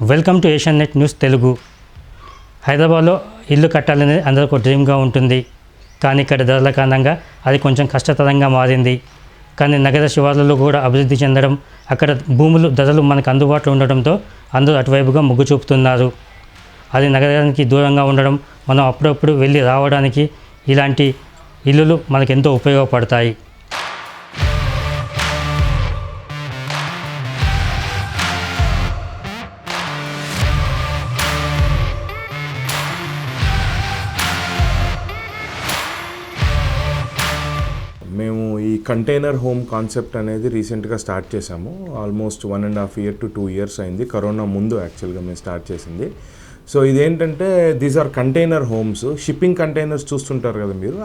Welcome to Asian net news Telugu. హైదరాబాద్లో ఇల్లు కట్టాలనేది అందరికీ ఒక డ్రీమ్గా ఉంటుంది. కానీ ఇక్కడ ధరల కారణంగా అది కొంచెం కష్టతరంగా మారింది. కానీ నగర శివార్లలో కూడా అభివృద్ధి చెందడం, అక్కడ భూములు ధరలు మనకు అందుబాటులో ఉండడంతో అందరూ అటువైపుగా మొగ్గు చూపుతున్నారు. అది నగరానికి దూరంగా ఉండడం, మనం అప్పుడప్పుడు వెళ్ళి రావడానికి ఇలాంటి ఇల్లులు మనకు ఎంతో ఉపయోగపడతాయి. మేము ఈ కంటైనర్ హోమ్ కాన్సెప్ట్ అనేది రీసెంట్గా స్టార్ట్ చేసాము. ఆల్మోస్ట్ 1.5 years to 2 years అయింది. కరోనా ముందు యాక్చువల్గా మేము స్టార్ట్ చేసింది. సో ఇదేంటంటే these are container homes. Shipping containers చూస్తుంటారు కదా మీరు,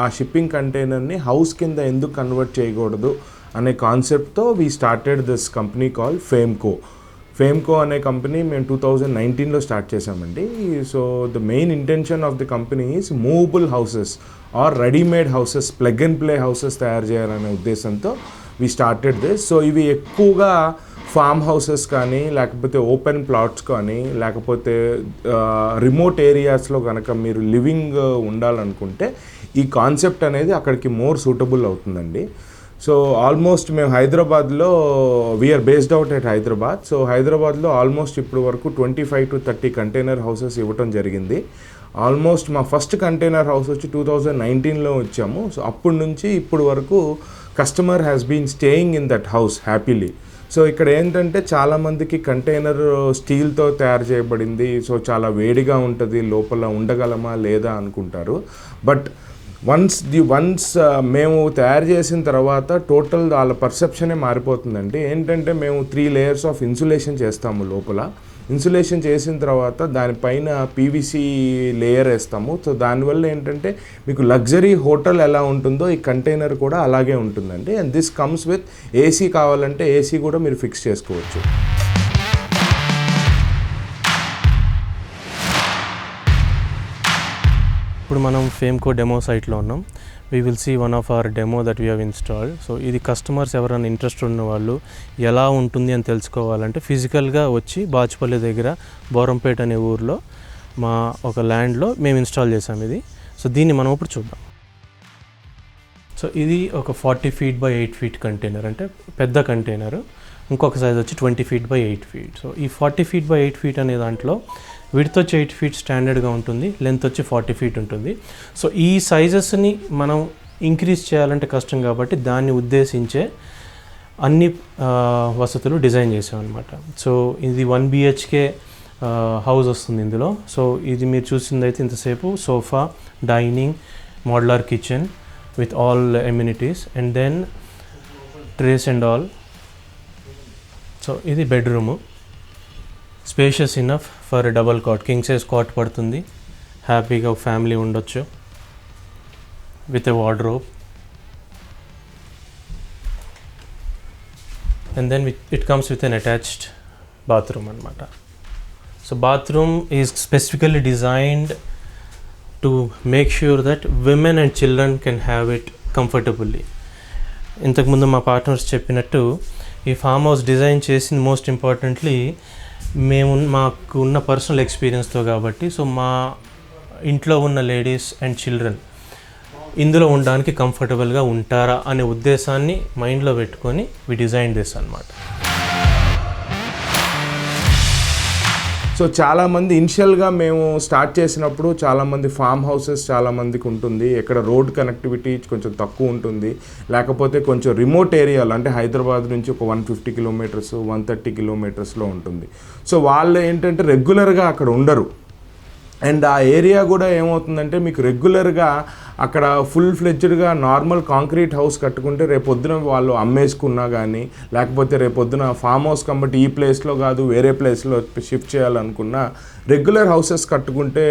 ఆ షిప్పింగ్ కంటైనర్ని హౌస్ కింద ఎందుకు కన్వర్ట్ చేయకూడదు అనే కాన్సెప్ట్తో we started this company call Famco అనే కంపెనీ మేము 2019లో స్టార్ట్ చేసామండి. So the main intention of the company is movable houses or readymade houses, plug and play houses తయారు చేయాలనే ఉద్దేశంతో వీ స్టార్టెడ్ దిస్. సో ఇవి ఎక్కువగా ఫామ్ హౌసెస్ కానీ, లేకపోతే ఓపెన్ ప్లాట్స్ కానీ, లేకపోతే రిమోట్ ఏరియాస్లో కనుక మీరు లివింగ్ ఉండాలనుకుంటే ఈ కాన్సెప్ట్ అనేది అక్కడికి మోర్ సూటబుల్ అవుతుందండి. సో ఆల్మోస్ట్ మేము హైదరాబాద్లో we are based out at Hyderabad. So హైదరాబాద్లో ఆల్మోస్ట్ ఇప్పుడు వరకు 25 to 30 కంటైనర్ హౌసెస్ ఇవ్వటం జరిగింది. ఆల్మోస్ట్ మా ఫస్ట్ కంటైనర్ హౌస్ వచ్చి 2019లో వచ్చాము. సో అప్పటి నుంచి ఇప్పుడు వరకు customer has been staying in that house happily. So ఇక్కడ ఏంటంటే చాలామందికి కంటైనర్ స్టీల్తో తయారు చేయబడింది, సో చాలా వేడిగా ఉంటుంది, లోపల ఉండగలమా లేదా అనుకుంటారు. బట్ వన్స్ మేము తయారు చేసిన తర్వాత టోటల్ వాళ్ళ పర్సెప్షనే మారిపోతుందండి. ఏంటంటే మేము 3 layers ఆఫ్ ఇన్సులేషన్ చేస్తాము. లోపల ఇన్సులేషన్ చేసిన తర్వాత దానిపైన పీవీసీ లేయర్ వేస్తాము. సో దానివల్ల ఏంటంటే మీకు లగ్జరీ హోటల్ ఎలా ఉంటుందో ఈ కంటైనర్ కూడా అలాగే ఉంటుందండి. And this comes with AC, కావాలంటే ఏసీ కూడా మీరు ఫిక్స్ చేసుకోవచ్చు. ఇప్పుడు మనం ఫేమ్కో డెమో సైట్లో ఉన్నాం. We will see one of our demo that we have installed. So ఇది కస్టమర్స్ ఎవరైనా ఇంట్రెస్ట్ ఉన్న వాళ్ళు ఎలా ఉంటుంది అని తెలుసుకోవాలంటే ఫిజికల్గా వచ్చి బాచుపల్లి దగ్గర బోరంపేట అనే ఊర్లో మా ఒక ల్యాండ్లో మేము ఇన్స్టాల్ చేసాం ఇది. సో దీన్ని మనం ఇప్పుడు చూద్దాం. సో ఇది ఒక 40 feet by 8 feet కంటైనర్, అంటే పెద్ద కంటైనరు. ఇంకొక సైజ్ వచ్చి 20 feet by 8 feet. సో ఈ 40 feet by 8 feet అనే దాంట్లో విడ్త్ వచ్చి 8 feet స్టాండర్డ్గా ఉంటుంది, లెంత్ వచ్చి 40 feet ఉంటుంది. సో ఈ సైజెస్ని మనం ఇంక్రీజ్ చేయాలంటే కష్టం కాబట్టి దాన్ని ఉద్దేశించే అన్ని వసతులు డిజైన్ చేసాం అనమాట. సో ఇది 1 BHK హౌస్ వస్తుంది ఇందులో. సో ఇది మీరు చూసిందైతే ఇంతసేపు sofa, dining, modular kitchen with all amenities and then trays and all. So ఇది bedroom, spacious enough for double cot, king size cot పడుతుంది, హ్యాపీగా ఒక ఫ్యామిలీ ఉండొచ్చు with a wardrobe. And then it comes with an attached bathroom అనమాట. So bathroom is specifically designed to make sure that women and children can have it comfortably. ఇంతకుముందు మా partners చెప్పినట్టు ఈ farm house design చేసింది most importantly మాకు ఉన్న personal ఎక్స్పీరియన్స్తో కాబట్టి. సో మా ఇంట్లో ఉన్న లేడీస్ అండ్ చిల్డ్రన్ ఇందులో ఉండడానికి కంఫర్టబుల్గా ఉంటారా అనే ఉద్దేశాన్ని మైండ్లో పెట్టుకొని వి డిజైన్ దిస్ అన్నమాట. సో చాలామంది ఇనిషియల్గా మేము స్టార్ట్ చేసినప్పుడు చాలామంది ఫామ్ హౌసెస్ చాలామందికి ఉంటుంది, ఎక్కడ రోడ్ కనెక్టివిటీ కొంచెం తక్కువ ఉంటుంది, లేకపోతే కొంచెం రిమోట్ ఏరియాలో అంటే హైదరాబాద్ నుంచి ఒక 150 kilometers 130 kilometersలో ఉంటుంది. సో వాళ్ళు ఏంటంటే రెగ్యులర్గా అక్కడ ఉండరు. అండ్ ఆ ఏరియా కూడా ఏమవుతుందంటే మీకు రెగ్యులర్గా అక్కడ ఫుల్ ఫ్లెడ్జ్డ్గా నార్మల్ కాంక్రీట్ హౌస్ కట్టుకుంటే రేపొద్దున వాళ్ళు అమ్మేసుకున్నా కానీ, లేకపోతే రేపొద్దున ఫామ్ హౌస్ కాబట్టి ఈ ప్లేస్లో కాదు వేరే ప్లేస్లో షిఫ్ట్ చేయాలనుకున్నా రెగ్యులర్ హౌసెస్ కట్టుకుంటే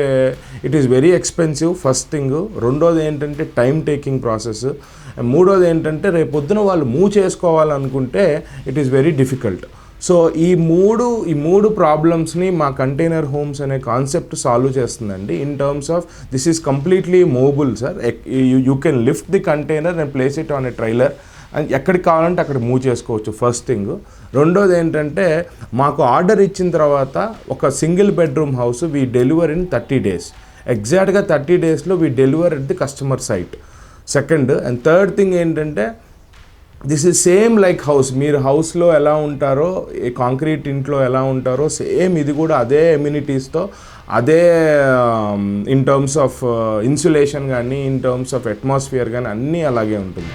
it is very expensive first thing. రెండోది ఏంటంటే టైం టేకింగ్ ప్రాసెస్. మూడోది ఏంటంటే రేపొద్దున వాళ్ళు మూవ్ చేసుకోవాలనుకుంటే it is very difficult. So ఈ మూడు ప్రాబ్లమ్స్ని మా కంటైనర్ హోమ్స్ అనే కాన్సెప్ట్ సాల్వ్ చేస్తుందండి. In terms of this is completely movable sir. You can lift the container and place it on a trailer ఎక్కడికి కావాలంటే అక్కడ మూవ్ చేసుకోవచ్చు ఫస్ట్ థింగ్. రెండోది ఏంటంటే మాకు ఆర్డర్ ఇచ్చిన తర్వాత ఒక single bedroom house we deliver in 30 days. ఎగ్జాక్ట్గా 30 daysలో we deliver at the customer site. Second and third thing ఏంటంటే this is same like house. మీరు హౌస్లో ఎలా ఉంటారో, కాంక్రీట్ ఇంట్లో ఎలా ఉంటారో సేమ్ ఇది కూడా అదే ఎమ్యూనిటీస్తో, అదే ఇన్ టర్మ్స్ ఆఫ్ ఇన్సులేషన్ కానీ, ఇన్ టర్మ్స్ ఆఫ్ అట్మాస్ఫియర్ కానీ అన్నీ అలాగే ఉంటుంది.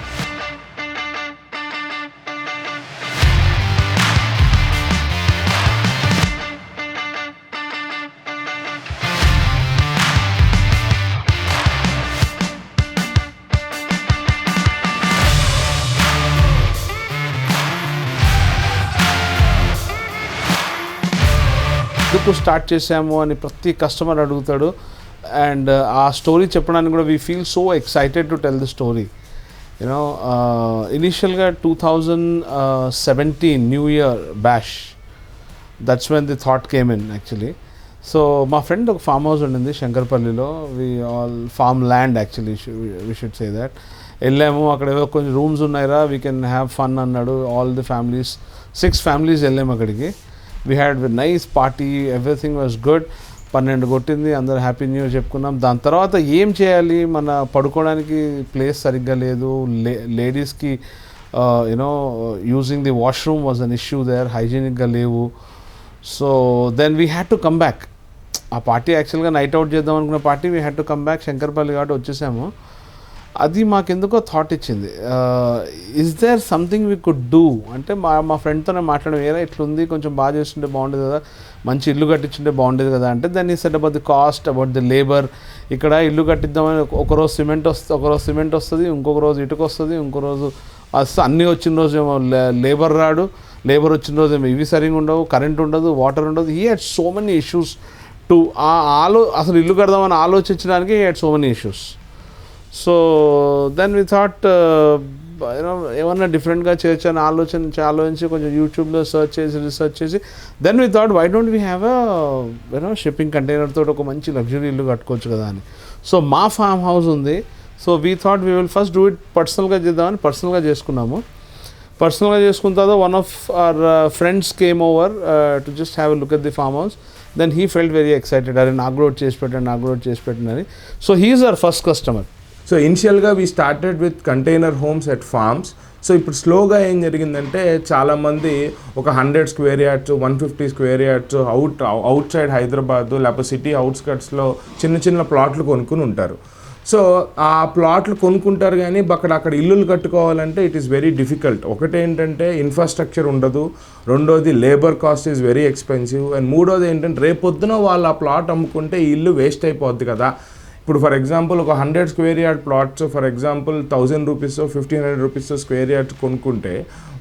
ఎందుకు స్టార్ట్ చేసాము అని ప్రతి కస్టమర్ అడుగుతాడు. అండ్ ఆ స్టోరీ చెప్పడానికి కూడా we feel so excited to tell the story. You know ఇనీషియల్గా 2017 new year bash, that's when the thought came in actually. So మా ఫ్రెండ్ ఒక ఫామ్ హౌస్ ఉండింది శంకర్పల్లిలో, we all farm land actually, we should say that. వెళ్ళాము, అక్కడ ఏదో కొంచెం rooms ఉన్నాయిరా, వీ కెన్ హ్యావ్ ఫన్ అన్నాడు. ఆల్ ది ఫ్యామిలీస్, 6 families వెళ్ళాము అక్కడికి. We had nice party, everything was good. 12 కొట్టింది, అందరూ హ్యాపీ న్యూ ఇయర్ చెప్పుకున్నాం. దాని తర్వాత ఏం చేయాలి, మన పడుకోవడానికి ప్లేస్ సరిగ్గా లేదు, లేడీస్కి you know using the washroom was an issue there, హైజీనిక్గా లేవు. So then we had to come back. ఆ పార్టీ యాక్చువల్గా నైట్ అవుట్ చేద్దాం అనుకున్న party, we had to come back. Shankarpalli కాబట్టి వచ్చేసాము. అది మాకెందుకో థాట్ ఇచ్చింది, is there something we could do అంటే మా ఫ్రెండ్తోనే మాట్లాడడం, ఏరా ఇట్లుంది, కొంచెం బాగా చేస్తుంటే బాగుండేది కదా, మంచి ఇల్లు కట్టించుంటే బాగుండేది కదా అంటే, దాన్ని set about the cost, about the labour. ఇక్కడ ఇల్లు కట్టిద్దామని ఒకరోజు సిమెంట్ వస్తుంది, ఇంకొక రోజు ఇటుక వస్తుంది, ఇంకో రోజు అన్నీ వచ్చిన రోజు ఏమో లేబర్ రాడు, లేబర్ వచ్చిన రోజు ఏమో ఇవి సరిగా ఉండవు, కరెంట్ ఉండదు, వాటర్ ఉండదు. He had so many issues to అసలు ఇల్లు కడదామని ఆలోచించడానికి he had so many issues. So then we thought you know ఏమన్నా డిఫరెంట్గా చేయొచ్చు అని ఆలోచించి కొంచెం యూట్యూబ్లో రీసెర్చ్ చేసి then we thought why don't we have you know shipping container తోటి ఒక మంచి లగ్జరీ ఇల్లు కట్టుకోవచ్చు కదా అని. సో మా ఫామ్ హౌస్ ఉంది. So we thought we will first do it పర్సనల్గా చేద్దామని పర్సనల్గా చేసుకున్నాము. పర్సనల్గా చేసుకున్న తర్వాత one of our friends came over to just have a look at the farm house. Then he felt very excited, అరే నాకు కూడా చేసి పెట్టండి అని. So he is our first customer. So ఇనిషియల్గా we started with container homes at farms. So ఇప్పుడు స్లోగా ఏం జరిగిందంటే చాలామంది ఒక 100 square yards, 150 square yards out side Hyderabad లేకపోతే సిటీ అవుట్స్కట్స్లో చిన్న ప్లాట్లు కొనుక్కుని ఉంటారు. సో ఆ ప్లాట్లు కొనుక్కుంటారు కానీ అక్కడ ఇల్లులు కట్టుకోవాలంటే ఇట్ ఈస్ వెరీ డిఫికల్ట్. ఒకటేంటంటే ఇన్ఫ్రాస్ట్రక్చర్ ఉండదు, రెండోది labour cost is very expensive, and మూడోది ఏంటంటే రేపొద్దున వాళ్ళు ఆ ప్లాట్ అమ్ముకుంటే ఈ ఇల్లు వేస్ట్ అయిపోద్ది కదా. ఇప్పుడు ఫర్ ఎగ్జాంపుల్ ఒక 100 square yard plots for example 1000 rupees 1500 rupees square yard కొనుక్కుంటే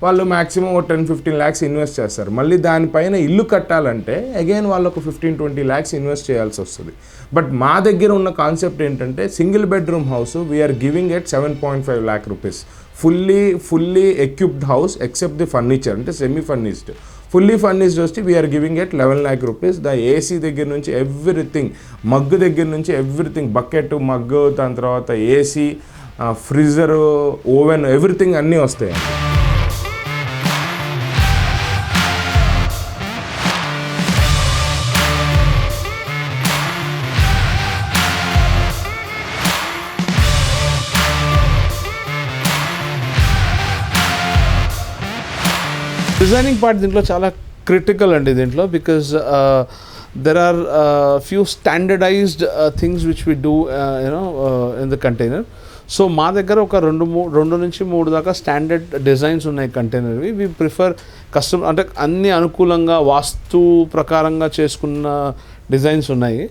వాళ్ళు మ్యాక్సిమం ఒక 10-15 lakhs ఇన్వెస్ట్ చేస్తారు. మళ్ళీ దానిపైన ఇల్లు కట్టాలంటే అగైన్ వాళ్ళు ఒక 15-20 lakhs ఇన్వెస్ట్ చేయాల్సి వస్తుంది. బట్ మా దగ్గర ఉన్న కాన్సెప్ట్ ఏంటంటే single bedroom house we are giving at 7.5 lakh rupees, fully equipped house except the furniture, అంటే సెమీ ఫర్నిష్డ్. ఫుల్లీ ఫర్నిష్డ్ వచ్చి we are giving at 11 lakh rupees. The AC దగ్గర నుంచి ఎవ్రీథింగ్, మగ్గు దగ్గర నుంచి ఎవ్రీథింగ్, బకెట్, మగ్గు, దాని తర్వాత AC, freezer, oven, everything అన్నీ వస్తాయి. డిజైనింగ్ పార్ట్ దీంట్లో చాలా క్రిటికల్ అండి దీంట్లో, because there are few standardised things which we do you know in the container. So మా దగ్గర ఒక 2 నుంచి 3 దాకా స్టాండర్డ్ డిజైన్స్ ఉన్నాయి కంటైనర్వి. వి ప్రిఫర్ కస్టమర్ అంటే అన్ని అనుకూలంగా వాస్తు ప్రకారంగా చేసుకున్న డిజైన్స్ ఉన్నాయి.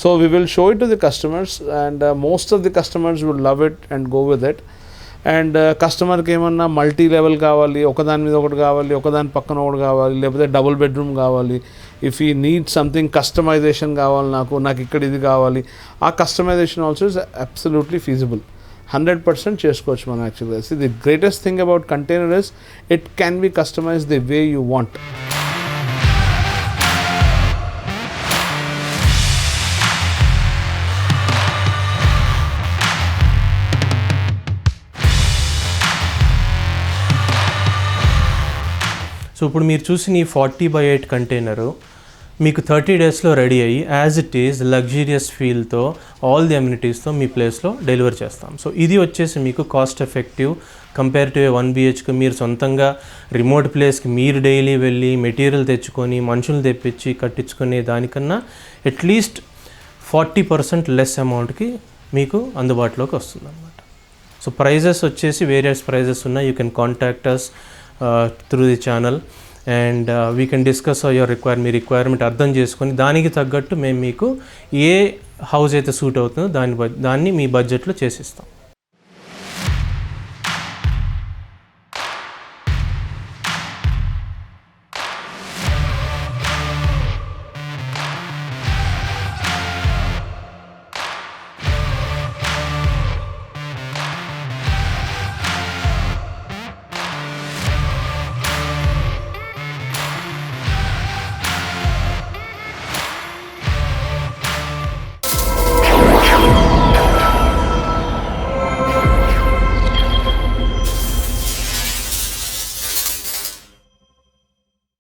So we will show it to the customers and most of the customers will love it and go with it. And కస్టమర్కి ఏమన్నా మల్టీ లెవెల్ కావాలి, ఒకదాని మీద ఒకటి కావాలి, ఒకదాని పక్కన ఒకటి కావాలి, లేకపోతే డబుల్ బెడ్రూమ్ కావాలి, ఇఫ్ ఈ నీడ్ సంథింగ్ కస్టమైజేషన్ కావాలి, నాకు ఇక్కడ ఇది కావాలి, ఆ customisation also is absolutely feasible. 100% చేసుకోవచ్చు మనం యాక్చువల్గా. The greatest thing about container is it can be customise the way you want. So ఇప్పుడు మీరు చూసిన ఈ 40x8 కంటైనరు మీకు 30 డేస్లో రెడీ అయ్యి యాజ్ ఇట్ ఈజ్ లగ్జీరియస్ ఫీల్తో ఆల్ ది అమ్యూనిటీస్తో మీ ప్లేస్లో డెలివర్ చేస్తాం. సో ఇది వచ్చేసి మీకు కాస్ట్ ఎఫెక్టివ్ కంపేరిటివ్ 1 BHK మీరు సొంతంగా రిమోట్ ప్లేస్కి మీరు డైలీ వెళ్ళి మెటీరియల్ తెచ్చుకొని మనుషులు తెప్పించి కట్టించుకునే దానికన్నా అట్లీస్ట్ 40% లెస్ అమౌంట్కి మీకు అందుబాటులోకి వస్తుంది అనమాట. సో ప్రైజెస్ వచ్చేసి వేరియస్ ప్రైజెస్ ఉన్నాయి. You can contact us through the channel and we can discuss your మీ రిక్వైర్మెంట్ అర్థం చేసుకొని దానికి తగ్గట్టు మేము మీకు ఏ హౌస్ అయితే సూట్ అవుతుందో దాన్ని మీ బడ్జెట్లో చేసిస్తాం.